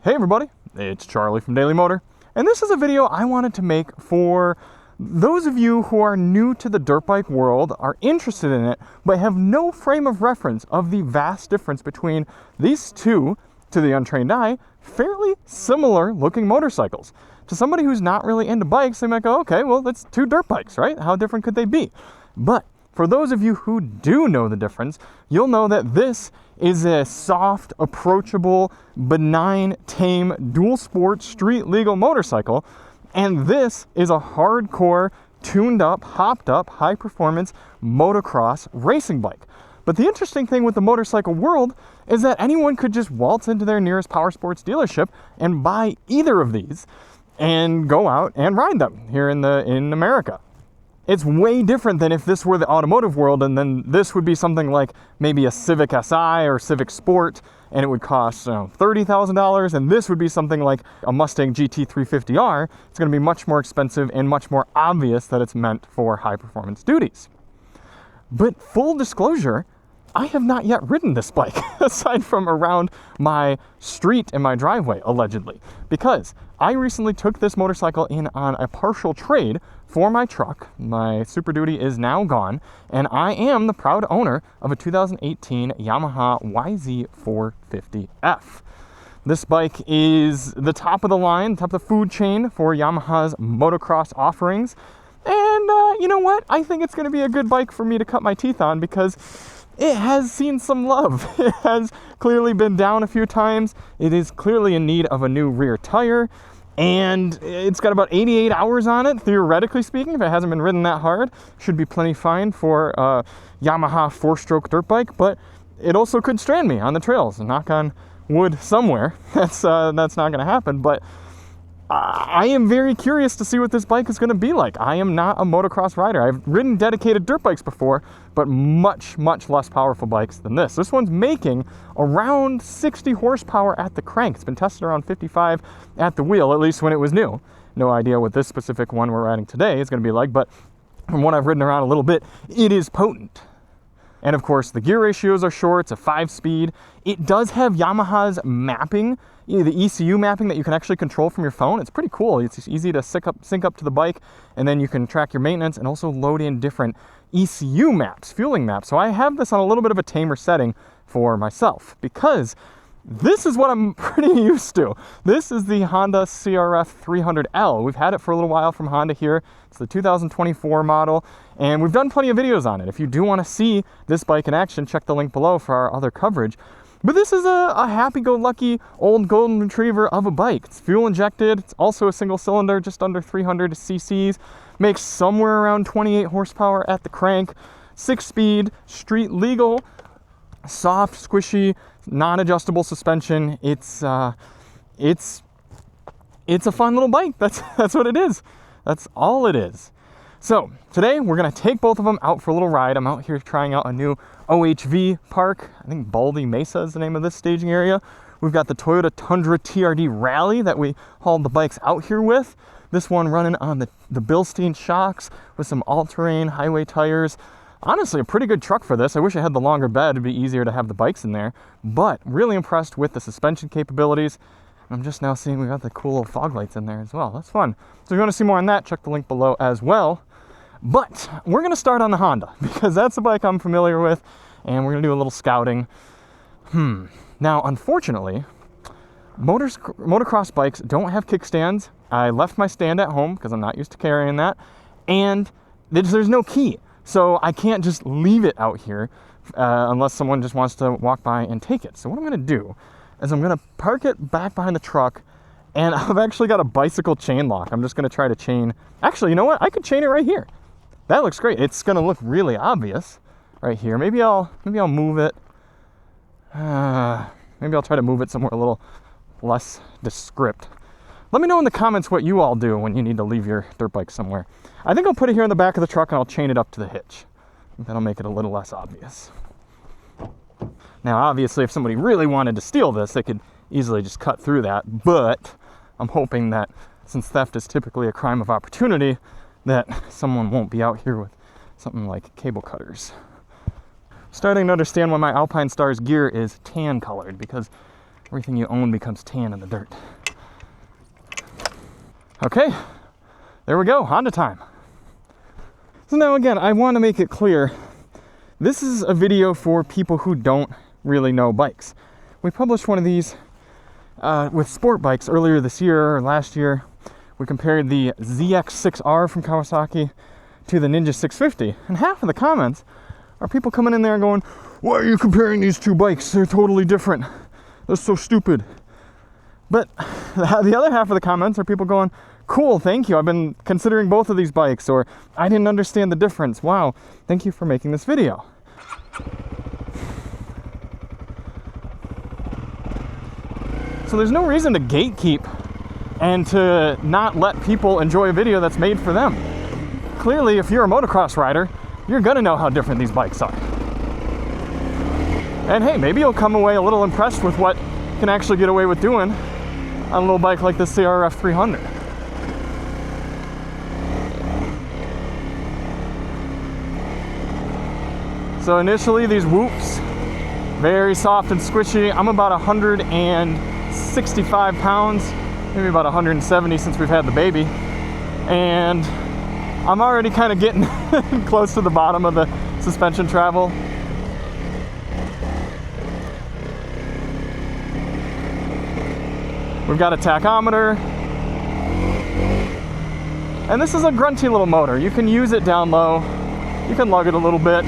Hey everybody, it's Charlie from Daily Motor, and this is a video I wanted to make for those of you who are new to the dirt bike world, are interested in it, but have no frame of reference of the vast difference between these two, to the untrained eye, fairly similar looking motorcycles. To somebody who's not really into bikes, they might go, okay, well, that's two dirt bikes, right? How different could they be? But for those of you who do know the difference, you'll know that this is a soft, approachable, benign, tame, dual sport, street legal motorcycle. And this is a hardcore, tuned up, hopped up, high performance motocross racing bike. But the interesting thing with the motorcycle world is that anyone could just waltz into their nearest power sports dealership and buy either of these and go out and ride them here in America. It's way different than if this were the automotive world, and then this would be something like maybe a Civic Si or Civic Sport, and it would cost $30,000, and this would be something like a Mustang GT350R. It's going to be much more expensive and much more obvious that it's meant for high performance duties. But full disclosure, I have not yet ridden this bike, aside from around my street and my driveway, allegedly, because I recently took this motorcycle in on a partial trade for my truck. My Super Duty is now gone, and I am the proud owner of a 2018 Yamaha YZ450F. This bike is the top of the line, top of the food chain for Yamaha's motocross offerings. And you know what? I think it's going to be a good bike for me to cut my teeth on because it has seen some love. It has clearly been down a few times. It is clearly in need of a new rear tire. And it's got about 88 hours on it, theoretically speaking. If it hasn't been ridden that hard, should be plenty fine for a Yamaha 4-stroke dirt bike. But it also could strand me on the trails. And knock on wood somewhere. That's not going to happen. But I am very curious to see what this bike is going to be like. I am not a motocross rider. I've ridden dedicated dirt bikes before, but much, much less powerful bikes than this. This one's making around 60 horsepower at the crank. It's been tested around 55 at the wheel, at least when it was new. No idea what this specific one we're riding today is going to be like, but from what I've ridden around a little bit, it is potent. And of course, the gear ratios are short. It's a 5-speed. It does have Yamaha's mapping, the ECU mapping that you can actually control from your phone. It's pretty cool. It's easy to sync up to the bike, and then you can track your maintenance and also load in different ECU maps, fueling maps. So I have this on a little bit of a tamer setting for myself because this is what I'm pretty used to. This is the Honda CRF300L. We've had it for a little while from Honda here. It's the 2024 model, and we've done plenty of videos on it. If you do want to see this bike in action, check the link below for our other coverage. But this is a happy-go-lucky old golden retriever of a bike. It's fuel injected. It's also a single cylinder, just under 300 cc's. Makes somewhere around 28 horsepower at the crank. 6-speed, street legal, soft, squishy, non-adjustable suspension. It's a fun little bike. That's what it is. That's all it is. So today we're gonna take both of them out for a little ride. I'm out here trying out a new OHV park. I think Baldy Mesa is the name of this staging area. We've got the Toyota Tundra TRD Rally that we hauled the bikes out here with. This one running on the Bilstein shocks with some all-terrain highway tires. Honestly, a pretty good truck for this. I wish I had the longer bed. It'd be easier to have the bikes in there. But really impressed with the suspension capabilities. I'm just now seeing we got the cool little fog lights in there as well. That's fun. So if you want to see more on that, check the link below as well. But we're going to start on the Honda because that's the bike I'm familiar with, and we're going to do a little scouting. Now, unfortunately, motocross bikes don't have kickstands. I left my stand at home because I'm not used to carrying that, and there's no key. So I can't just leave it out here unless someone just wants to walk by and take it. So what I'm going to do is I'm going to park it back behind the truck, and I've actually got a bicycle chain lock. I'm just going to try to chain. Actually, you know what? I could chain it right here. That looks great. It's going to look really obvious right here. Maybe I'll move it. Maybe I'll try to move it somewhere a little less descript. Let me know in the comments what you all do when you need to leave your dirt bike somewhere. I think I'll put it here in the back of the truck and I'll chain it up to the hitch. That'll make it a little less obvious. Now, obviously, if somebody really wanted to steal this, they could easily just cut through that. But I'm hoping that since theft is typically a crime of opportunity, that someone won't be out here with something like cable cutters. Starting to understand why my Alpine Stars gear is tan colored, because Everything you own becomes tan in the dirt. Okay, there we go, Honda time. So now again, I want to make it clear, this is a video for people who don't really know bikes. We published one of these with sport bikes earlier this year or last year. We compared the ZX6R from Kawasaki to the Ninja 650, and half of the comments are people coming in there and going, why are you comparing these two bikes? They're totally different. That's so stupid. But the other half of the comments are people going, cool, thank you. I've been considering both of these bikes, or I didn't understand the difference. Wow, thank you for making this video. So there's no reason to gatekeep and to not let people enjoy a video that's made for them. Clearly, if you're a motocross rider, you're gonna know how different these bikes are. And hey, maybe you'll come away a little impressed with what you can actually get away with doing on a little bike like the CRF300. So initially, these whoops, very soft and squishy. I'm about 165 pounds, maybe about 170 since we've had the baby. And I'm already kind of getting close to the bottom of the suspension travel. We've got a tachometer. And this is a grunty little motor. You can use it down low. You can lug it a little bit.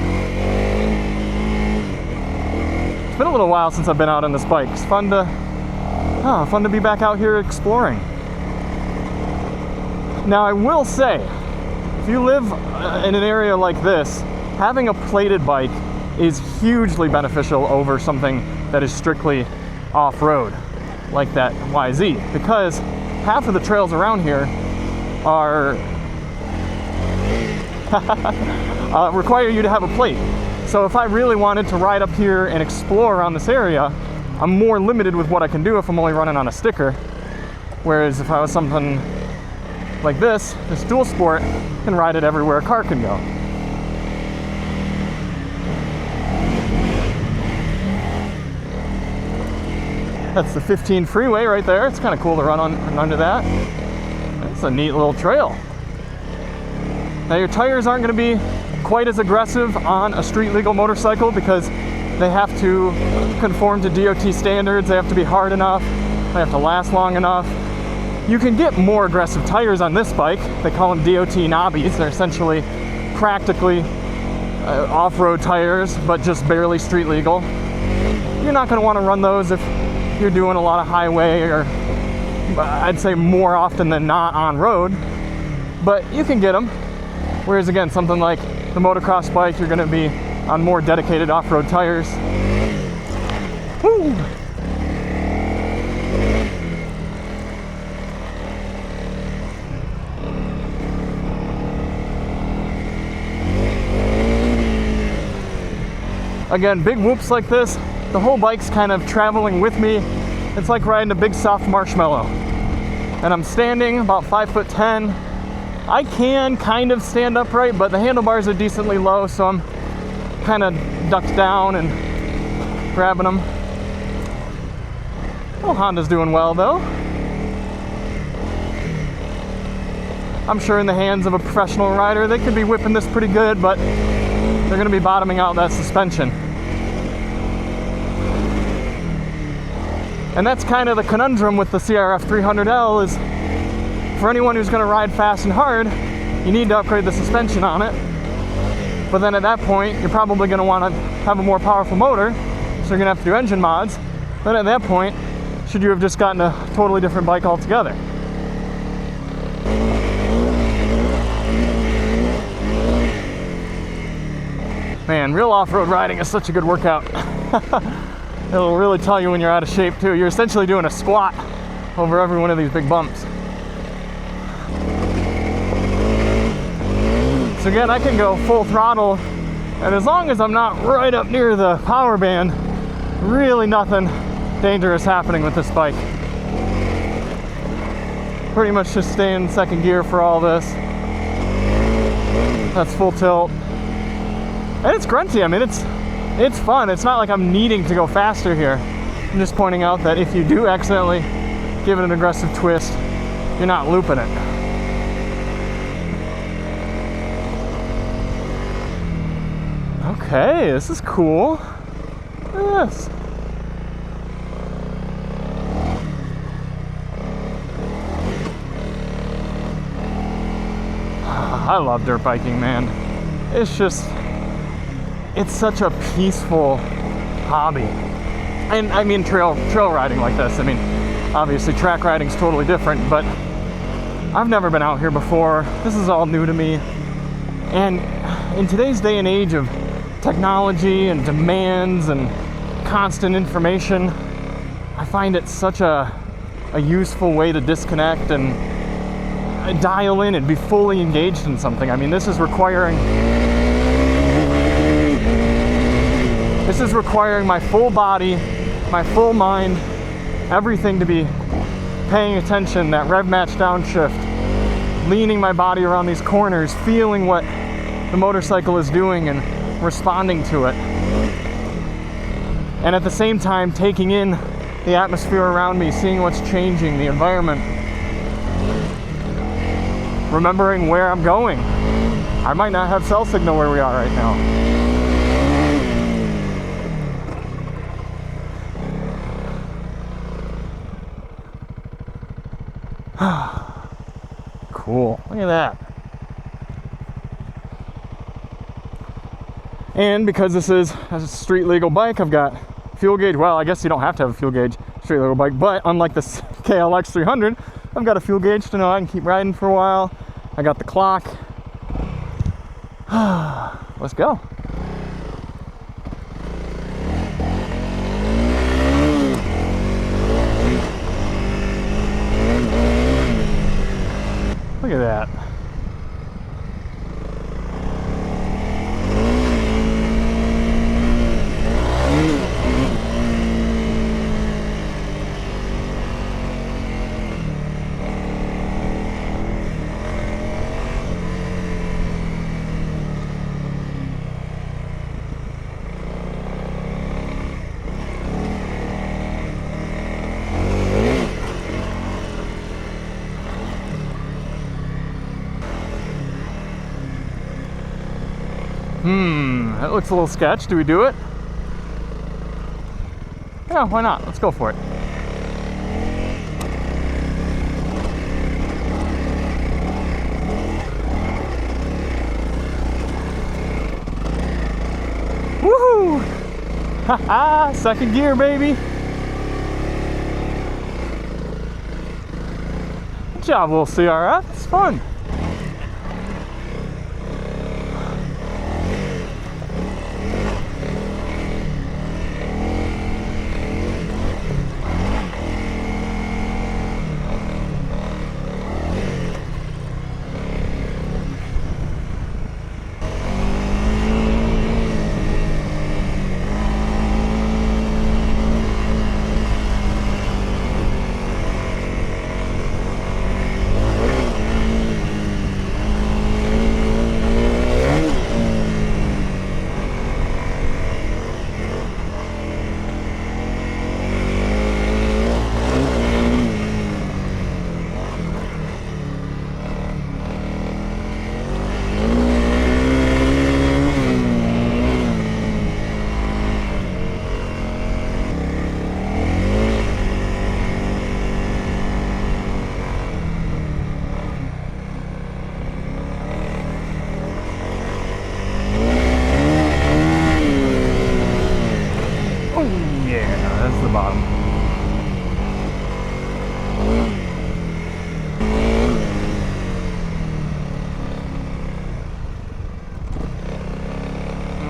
It's been a little while since I've been out on this bike. It's fun to be back out here exploring. Now I will say, if you live in an area like this, having a plated bike is hugely beneficial over something that is strictly off-road, like that YZ, because half of the trails around here are require you to have a plate. So if I really wanted to ride up here and explore around this area, I'm more limited with what I can do if I'm only running on a sticker. Whereas if I was something like this dual sport, I can ride it everywhere a car can go. That's the 15 freeway right there. It's kind of cool to run under that. It's a neat little trail. Now your tires aren't going to be quite as aggressive on a street legal motorcycle because they have to conform to DOT standards. They have to be hard enough. They have to last long enough. You can get more aggressive tires on this bike. They call them DOT knobbies. They're essentially practically off-road tires, but just barely street legal. You're not going to want to run those if you're doing a lot of highway, or I'd say more often than not on road, but you can get them. Whereas again, something like the motocross bike, you're going to be on more dedicated off-road tires. Woo! Again, big whoops like this, the whole bike's kind of traveling with me. It's like riding a big soft marshmallow. And I'm standing about 5'10". I can kind of stand upright, but the handlebars are decently low, so I'm kind of ducked down and grabbing them. Oh, Honda's doing well though. I'm sure in the hands of a professional rider, they could be whipping this pretty good, but they're going to be bottoming out that suspension. And that's kind of the conundrum with the CRF300L, is for anyone who's going to ride fast and hard, you need to upgrade the suspension on it. But then at that point, you're probably going to want to have a more powerful motor, so you're going to have to do engine mods. Then at that point, should you have just gotten a totally different bike altogether? Man, real off-road riding is such a good workout. It'll really tell you when you're out of shape too. You're essentially doing a squat over every one of these big bumps. So again, I can go full throttle, and as long as I'm not right up near the power band, really nothing dangerous happening with this bike. Pretty much just stay in second gear for all this. That's full tilt. And it's grunty. I mean, it's fun. It's not like I'm needing to go faster here. I'm just pointing out that if you do accidentally give it an aggressive twist, you're not looping it. Okay, this is cool. Look at this. I love dirt biking, man. It's just, it's such a peaceful hobby. And I mean trail riding like this. I mean, obviously track riding is totally different, but I've never been out here before. This is all new to me. And in today's day and age of technology and demands and constant information, I find it such a useful way to disconnect and dial in and be fully engaged in something. I mean, this is requiring my full body, my full mind, everything to be paying attention, that rev match downshift, leaning my body around these corners, feeling what the motorcycle is doing and responding to it. And at the same time, taking in the atmosphere around me, seeing what's changing, the environment, remembering where I'm going. I might not have cell signal where we are right now. Cool, look at that. And because this is a street legal bike, I've got fuel gauge. Well, I guess you don't have to have a fuel gauge street legal bike, but unlike this KLX300, I've got a fuel gauge to know I can keep riding for a while. I got the clock. Let's go. Look at that. That looks a little sketch. Do we do it? Yeah, why not? Let's go for it. Woohoo! Haha! Second gear, baby! Good job, little CRF. It's fun.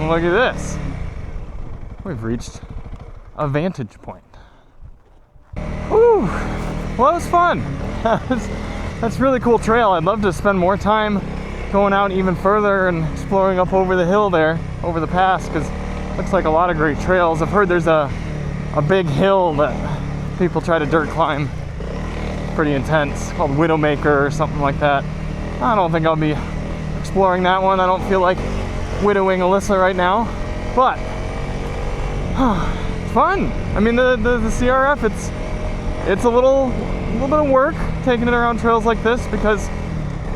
Look at this. We've reached a vantage point. Whew. Well, that was fun. That's a really cool trail. I'd love to spend more time going out even further and exploring up over the hill there, over the pass, because it looks like a lot of great trails. I've heard there's a big hill that people try to dirt climb. Pretty intense, called Widowmaker or something like that. I don't think I'll be exploring that one. I don't feel like widowing Alyssa right now, but fun. I mean, the CRF, it's a little bit of work taking it around trails like this because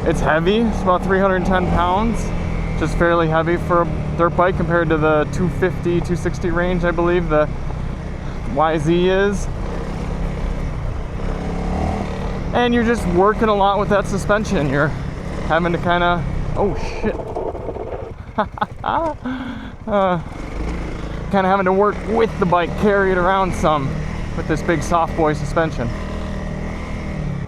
it's heavy. It's about 310 pounds, just fairly heavy for a dirt bike compared to the 250, 260 range, I believe the YZ is. And you're just working a lot with that suspension. You're having to kind of, oh shit. Kind of having to work with the bike, carry it around some with this big soft boy suspension.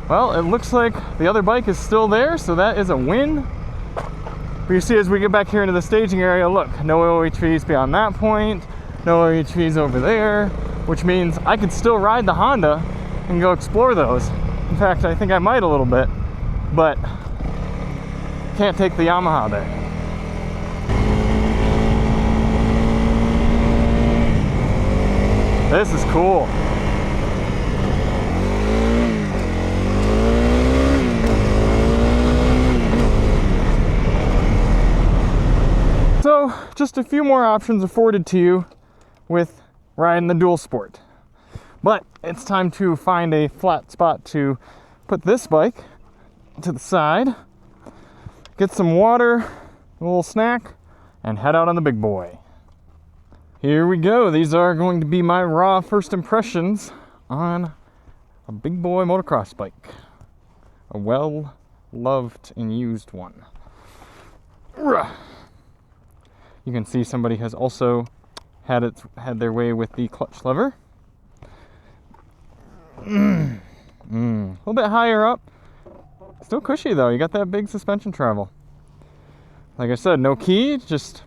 Well, it looks like the other bike is still there, so that is a win. But you see, as we get back here into the staging area, look, no OHVs beyond that point, no OHVs over there, which means I could still ride the Honda and go explore those. In fact, I think I might a little bit, but can't take the Yamaha there. This is cool. So, just a few more options afforded to you with riding the dual sport. But it's time to find a flat spot to put this bike to the side, get some water, a little snack, and head out on the big boy. Here we go. These are going to be my raw first impressions on a big boy motocross bike. A well-loved and used one. You can see somebody has also had their way with the clutch lever. A little bit higher up. Still cushy though. You got that big suspension travel. Like I said, no key, just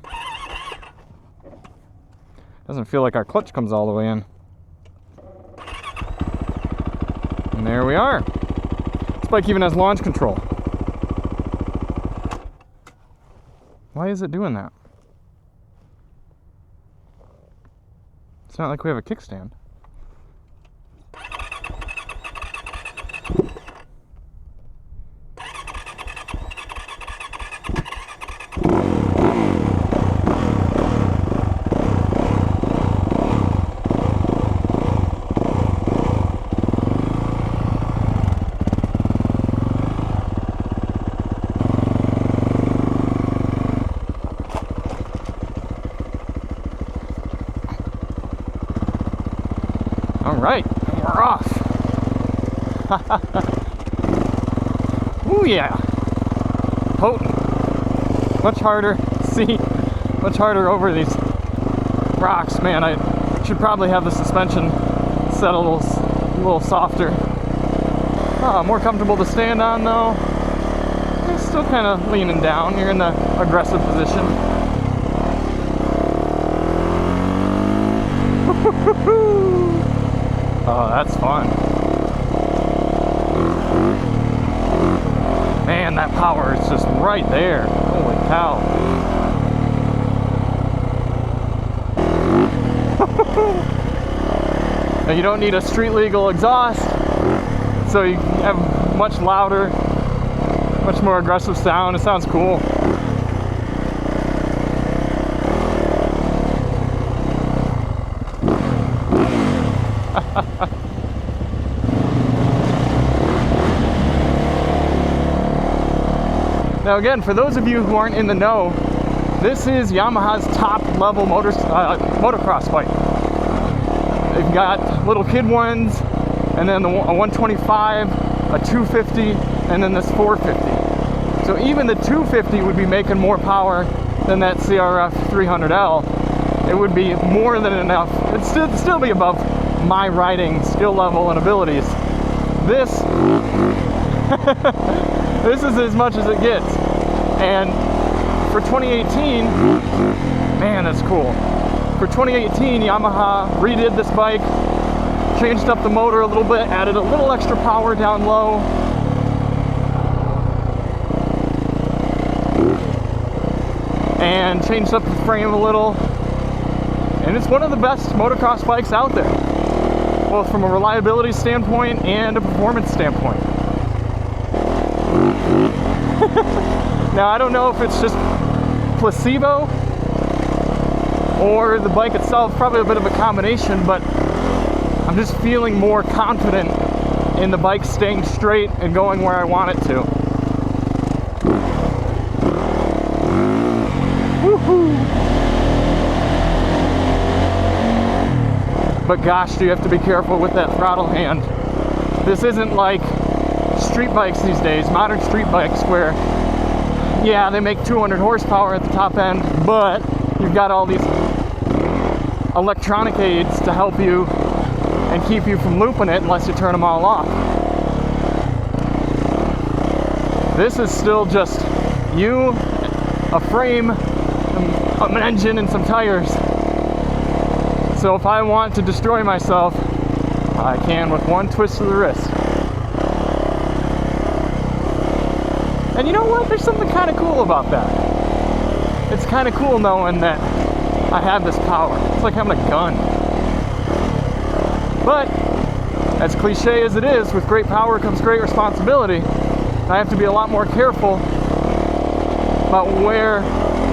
doesn't feel like our clutch comes all the way in. And there we are. This bike even has launch control. Why is it doing that? It's not like we have a kickstand. All right, we're off. Ooh yeah, potent. Much harder, see, much harder over these rocks. Man, I should probably have the suspension set a little softer. More comfortable to stand on though. It's still kind of leaning down. You're in the aggressive position. Oh, that's fun. Man, that power is just right there. Holy cow. Now, you don't need a street legal exhaust, so you have much louder, much more aggressive sound. It sounds cool. Now again, for those of you who aren't in the know, this is Yamaha's top level motocross bike. They've got little kid ones, and then a 125, a 250, and then this 450. So even the 250 would be making more power than that CRF300L. It would be more than enough. It'd still be above my riding skill level and abilities. This this is as much as it gets. And for 2018, man, that's cool. For 2018, Yamaha redid this bike, changed up the motor a little bit, added a little extra power down low. And changed up the frame a little. And it's one of the best motocross bikes out there, both from a reliability standpoint and a performance standpoint. Now, I don't know if it's just placebo or the bike itself, probably a bit of a combination, but I'm just feeling more confident in the bike staying straight and going where I want it to. Woohoo! But gosh, do you have to be careful with that throttle hand. This isn't like street bikes these days, modern street bikes, where yeah, they make 200 horsepower at the top end, but you've got all these electronic aids to help you and keep you from looping it unless you turn them all off. This is still just you, a frame, an engine, and some tires. So if I want to destroy myself, I can with one twist of the wrist. And you know what? There's something kind of cool about that. It's kind of cool knowing that I have this power. It's like having a gun. But, as cliche as it is, with great power comes great responsibility. I have to be a lot more careful about where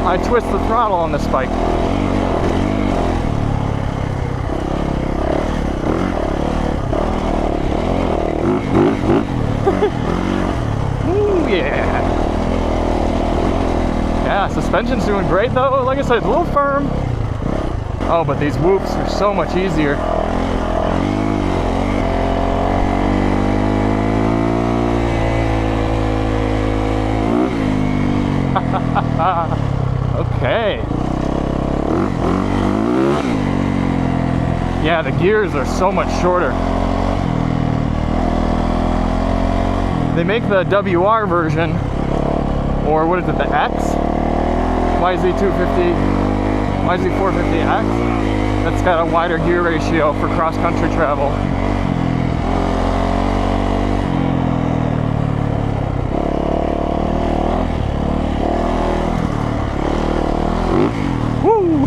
I twist the throttle on this bike. Ooh, yeah. Yeah, suspension's doing great though. Like I said, it's a little firm. Oh, but these whoops are so much easier. Okay. Yeah, the gears are so much shorter. They make the WR version, or what is it, the X? YZ250, YZ450X. That's got a wider gear ratio for cross-country travel. Woo!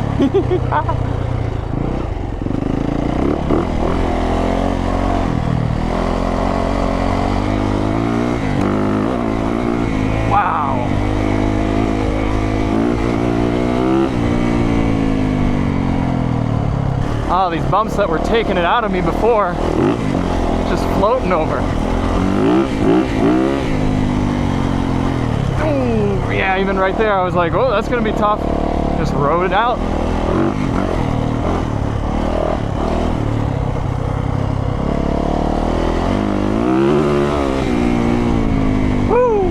Wow! Oh, these bumps that were taking it out of me before, just floating over. Ooh, yeah, even right there, I was like, oh, that's gonna be tough. Just rode it out. Woo!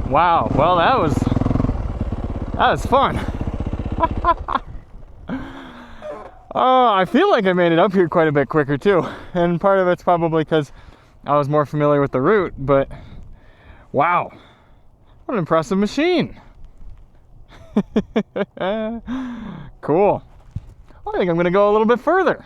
Wow, well that was fun. Oh, I feel like I made it up here quite a bit quicker too, and part of it's probably because I was more familiar with the route, but wow, what an impressive machine. Cool. Well, I think I'm gonna go a little bit further.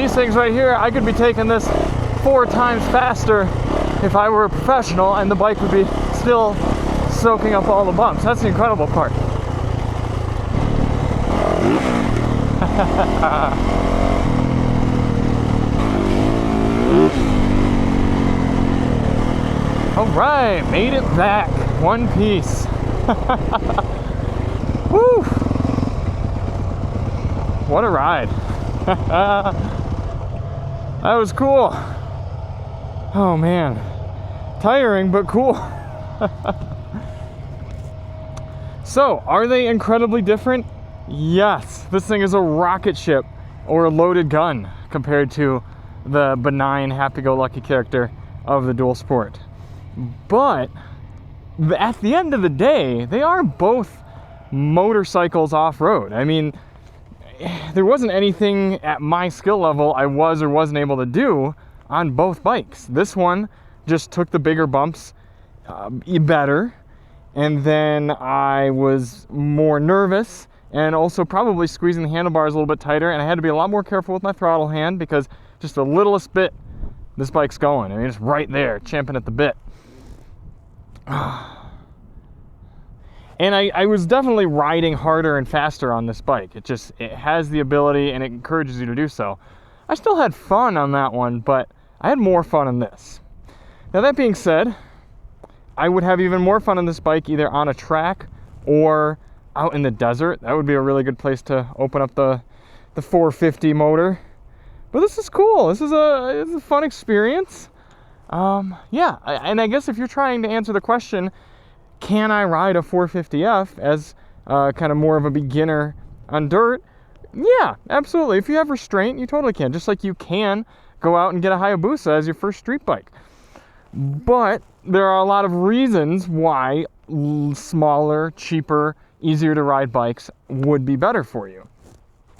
these things right here, I could be taking this 4 times faster if I were a professional, and the bike would be still soaking up all the bumps. That's the incredible part. All right, made it back. One piece. Woo! What a ride. That was cool. Oh man. Tiring, but cool. So, are they incredibly different? Yes. This thing is a rocket ship or a loaded gun compared to the benign, happy-go-lucky character of the dual sport. But at the end of the day, they are both motorcycles off-road. I mean, there wasn't anything at my skill level I was or wasn't able to do on both bikes. This one just took the bigger bumps better, and then I was more nervous and also probably squeezing the handlebars a little bit tighter, and I had to be a lot more careful with my throttle hand because just the littlest bit this bike's going. I mean, it's right there, champing at the bit. And I was definitely riding harder and faster on this bike. It has the ability, and it encourages you to do so. I still had fun on that one, but I had more fun on this. Now that being said, I would have even more fun on this bike either on a track or out in the desert. That would be a really good place to open up the 450 motor. But this is cool. This is a fun experience. Yeah, and I guess if you're trying to answer the question, can I ride a 450F as kind of more of a beginner on dirt? Yeah, absolutely. If you have restraint, you totally can. Just like you can go out and get a Hayabusa as your first street bike. But there are a lot of reasons why smaller, cheaper, easier to ride bikes would be better for you.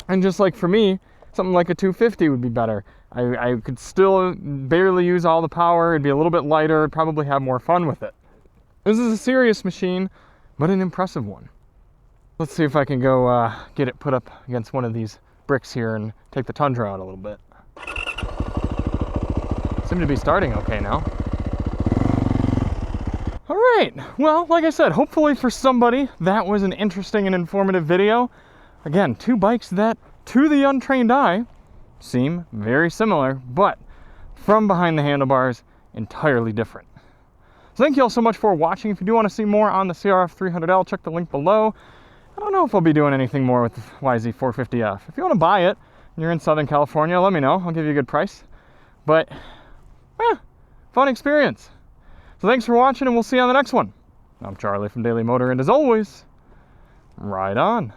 And just like for me, something like a 250 would be better. I could still barely use all the power. It'd be a little bit lighter. I'd probably have more fun with it. This is a serious machine, but an impressive one. Let's see if I can go get it put up against one of these bricks here and take the Tundra out a little bit. Seem to be starting okay now. All right, well, like I said, hopefully for somebody that was an interesting and informative video. Again, 2 bikes that, to the untrained eye, seem very similar, but from behind the handlebars, entirely different. So thank you all so much for watching. If you do want to see more on the CRF300L, check the link below. I don't know if I'll be doing anything more with the YZ450F. If you want to buy it and you're in Southern California, let me know. I'll give you a good price. But, fun experience. So thanks for watching, and we'll see you on the next one. I'm Charlie from Daily Motor, and as always, ride on.